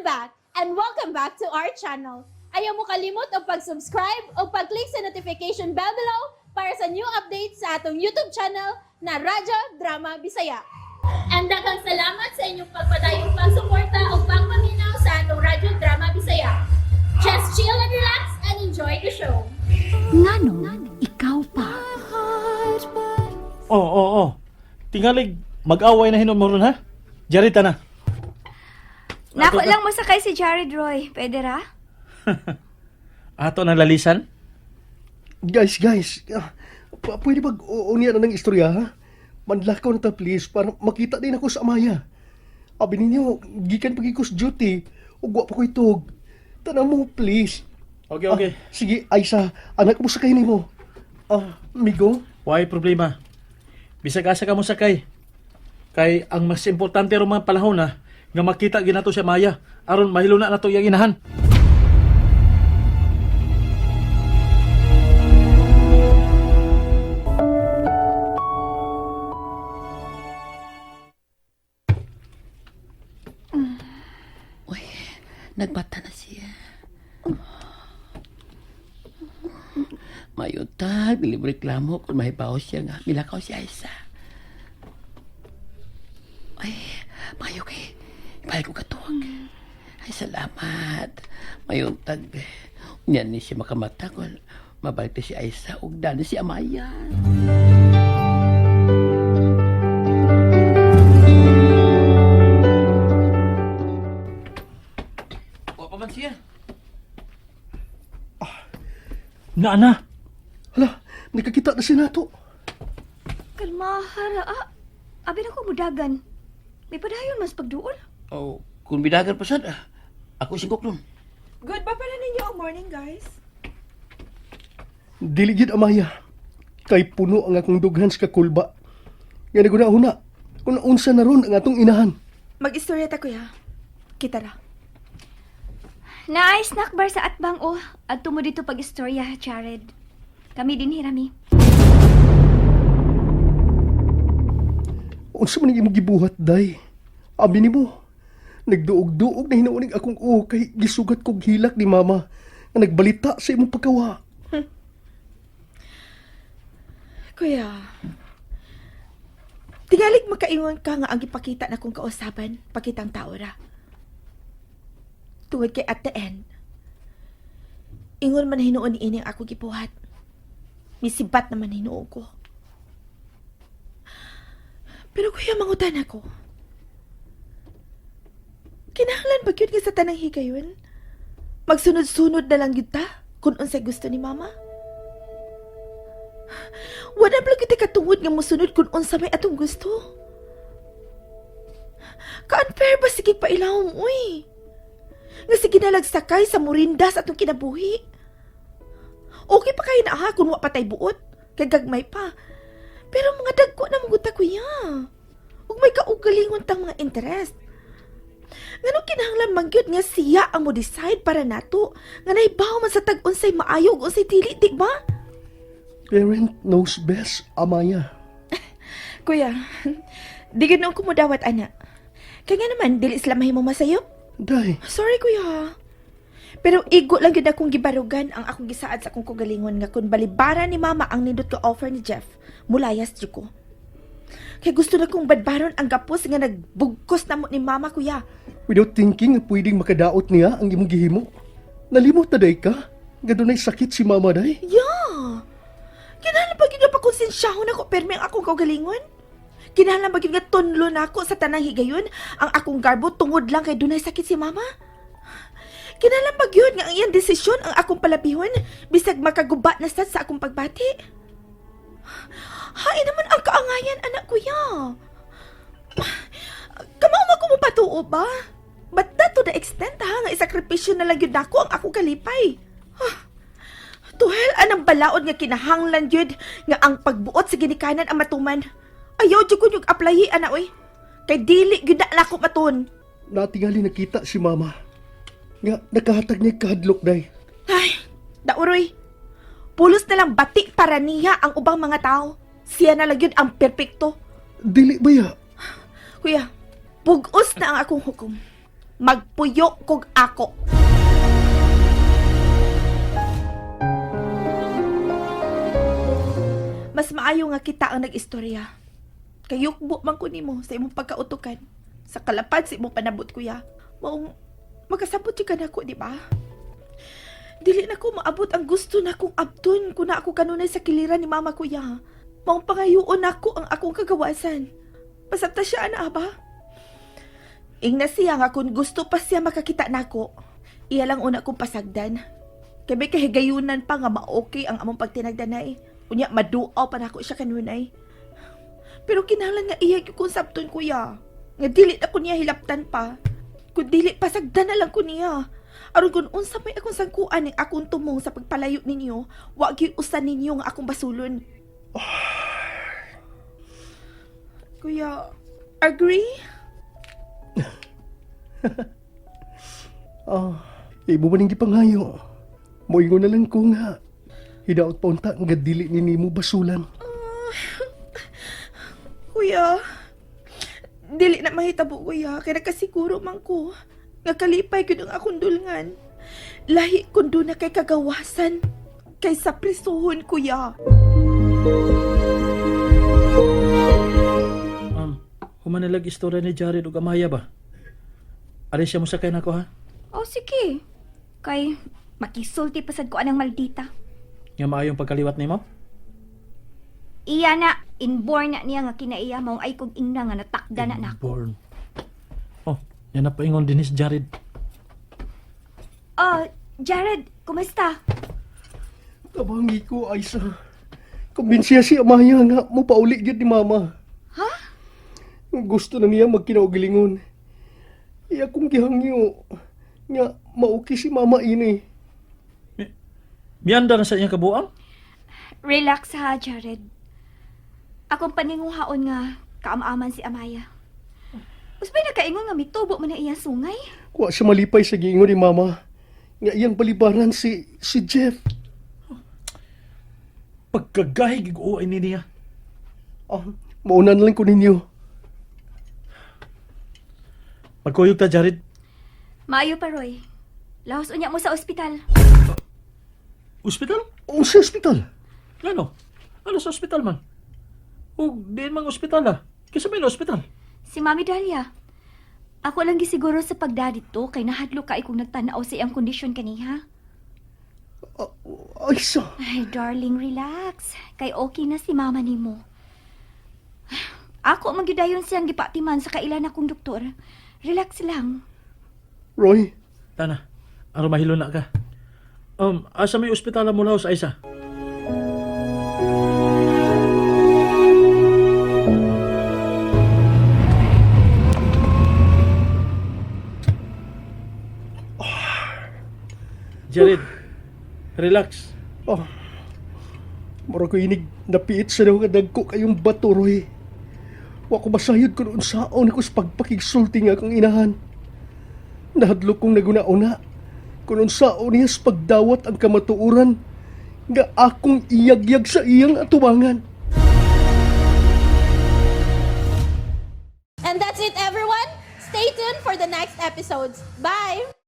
back and welcome back to our channel. Ayaw mo kalimot o pag-subscribe o pag-click sa notification bell below para sa new updates sa atong YouTube channel na Radyo Drama Bisaya. And daghang salamat sa inyong pagpadayong pagsuporta o pagpaminaw sa atong Radyo Drama Bisaya. Just chill and relax and enjoy the show. Ngano, ikaw pa. Oo. Tingalig, mag-away na hinon mo ron, ha? Jarita na. Nako lang masakay si Jared Roy. Pwede ra? Ato ng lalisan? Guys, pwede mag-uunian na ng istorya, ha? Manlakaw na ta, please, para makita din ako sa Amaya. Abi ninyo, gikan pagikos duty, ugwa pa ko itog. Tanang mo, please. Okay. Sige, Aisa, anak mo sakay ni mo. Migo? Why problema? Bisag asa ka mo sakay. Kay ang mas importante ro mga panahon na nga makita ginato siya Maya aron mahilo na nato iyang inahan. Uy, nagbata na siya. Mayutag, libre reklamo kung may baos siya nga. Milakaw si Aisa. Ay, mayok eh. Ibalik ko katuwag. Ay, salamat. Mayutag. Unyan ni siya makamata kung mabalik na si Aisa ug dani si Amaya. Wa pa man siya. Na. Hala, nakakita na siya nato. Kalmahara. Abi na ko mudagan. May padayon mas pagduol. Oh, kung bidagan pa sad, ako singkok nun. Good pa pala ninyo ang morning, guys. Diligid, Amaya. Kay puno ang akong dughan sa kakulba. Nga naguna-una, kung naunsa na ron ang atong inahan. Mag-istorya ta, kuya. Kita ra. Nice snack bar sa atbang o. Adto mo dito pag-istorya, Jared. Kami din hirami. Unsa man imong gibuhat, day? Abi nimo. Nagduog-duog na hinaunig akong kay gisugat kog hilak ni mama nga nagbalita sa imong pagkawa. Kuya, tingalig makaingon ka nga ang ipakita na kong kausaban, pakitang tao ra. Tungod kay at the end, ingon man hinuon ni ini ang ako gibuhat. Misibat naman hinuon ko. Pero kuya, mangutan ako. Kinahanglan ba yun nga sa tanang higayon? Magsunod-sunod na lang yun ta kung unsay gusto ni mama? Wala ba kita katungod nga musunod kung unsa may atong gusto? Ka-unfair ba sige pailawom, uy? Nga sige nalagsakay sa murindas atong kinabuhi. Okay pa kayo na ha kung wapatay buot, kay gagmay pa. Pero mga dagko na maguta kuya. Ug may kaugalingon tang mga interest. Ngano kinahanglan mangyud nga siya ang mo decide para nato nga naibaw man sa tag-unsay maayo ug unsay dili, di ba? Parent knows best, Amaya. Kuya, di ganoon ko mo dawat ana. Kaya nga naman, dili sila mahimo masayo. Day, Sorry kuya. Pero igo lang yun akong gibarugan ang akong gisaad sa akong kugalingon nga kung balibara ni mama ang nindot ka offer ni Jeff, mulayas di ko. Kaya gusto na kong badbaron ang gapos nga nagbugkos na mo ni mama kuya. without thinking nga pwedeng makadaot niya ang imong gihimo. Nalimot na day ka? Nga dunay sakit si mama, day? Yeah! Kinahanglan ba yun nga pakonsensyahon ako permi ang akong kaugalingon? Kinahanglan ba yun nga tunlo na ako sa tanang higayon ang akong garbo tungod lang kay dunay sakit si mama? Kinahanglan ba yun nga ang iyang desisyon ang akong palabihon bisag makaguba na sad sa akong pagbati? Hain naman ang kaangayan, anak kuya. Kamao mo ko mo patuo ba? But not to the extent ha, nga isakripisyo na lang yun ako ang akong kalipay. Tuhel, anang balaod nga kinahanglan yun nga ang pagbuot sa ginikanan ang matuman. Ayaw dyan ko yung applyi, anak oy. Kay dili yun na ako matun. Natingali nakita si mama. Nga nakahatag niya kahadlok, day. Ay, dauroy. Pulos na lang batik para niya ang ubang mga tao. Siya na lang yun ang perpekto. Dili ba ya? Kuya, pugos na ang akong hukom. magpuyo kog ako. Mas maayo nga kita ang nag-istorya. Kayukbo man ko nimo sa imong pagkautukan. Sa kalapad sa imong panabot, kuya. Maong makasabot ka na ako, di ba? Dili na ko maabot ang gusto na kong abdon kung na ako kanunay sa kiliran ni mama, kuya. Maong pangayuon ako ang akong kagawasan. Pasabta siya, ana ba? Ingna siya nga kung gusto pa siya makakita nako. Iya lang una kong pasagdan. Kaya may kahigayunan pa nga ma-okay ang among pagtinagdanay. Unya, maduaw pa nako siya kanunay. Pero kinahanglan nga iya yung konsepton, kuya. Nga dili na ko niya hilaptan pa. Kung dili, pasagdan na lang ko niya. Aron kung unsa may akong sangkuan ng akong tumong sa pagpalayo ninyo, wag yung usan ninyo nga akong basulon. Kuya, agree? Imo man ang gipangayo. Moingon na lang ko nga. Hidaot pa unta nga dili ni nimo basulan. Kuya, dili na mahitabo, kuya. Kaya nakasiguro man ko. Nga kalipay ko ng akong dulngan. Lahi kung doon na kay kagawasan. Kaysa prisuhon, kuya. Humanilag istorya ni Jared ug Amaya ba? Ari siya mo sakay nako ha? Oh, sige. Kay, makisulti pasad ko anang maldita. Nga maayong pagkaliwat nimo? Iya na, inborn na niya nga kinaiya maong ay kong ingna nga natakda na nako. Born. Oh, yan na paingon din si Jared. Oh, Jared, kumusta? Tabangi ko, Aisa. Kumbinsiya si Amaya nga mo pauli gyud ni mama. Ha? Gusto na niya magkinaugilingon. Iya kong gihangyo nga mauki si mama ini. Miyanda na sa iyang kabuang? Relax ha, Jared. Akong paninguhaon nga kaam-aman si Amaya. Usbay nakaingon nga mitubo man na iyang sungay. Wa siya malipay sa giingon ni mama. Nga iyang balibaran si Jeff. Pagkagahig iguuay ni niya. Maunan lang ko ninyo. Magkuyog ta, Jared. Maayo pa, Roy. Lahos unya mo sa ospital. Hospital? O sa ospital. Ano? Ano sa ospital man? O, diin mang ospital ah. Kisa may ospital. Si Mami Dalia. Ako lang gisiguro sa pagdadit to kay nahadlo ka kung nagtanaw sa iyang kondisyon kaniha. Aisa. Ay, darling, relax. Kay okay na si mama nimo. Ako magidayon siyang gipatiman sa kailan akong doktor. Relax lang. Roy, Tana, aro mahilo na ka. Asa may ospital mo laos, Aisa? Jared, relax. mura ko inig napiit sa daw kadagko kayong bato, Roy. Wa ko masayod kung unsaon ako sa pagpakigsulti nga kang inahan. Nahadlok kong naguna-una kung unsaon niya sa pagdawat ang kamatuuran nga akong iyagyag sa iyang atubangan. And that's it, everyone. Stay tuned for the next episodes. Bye!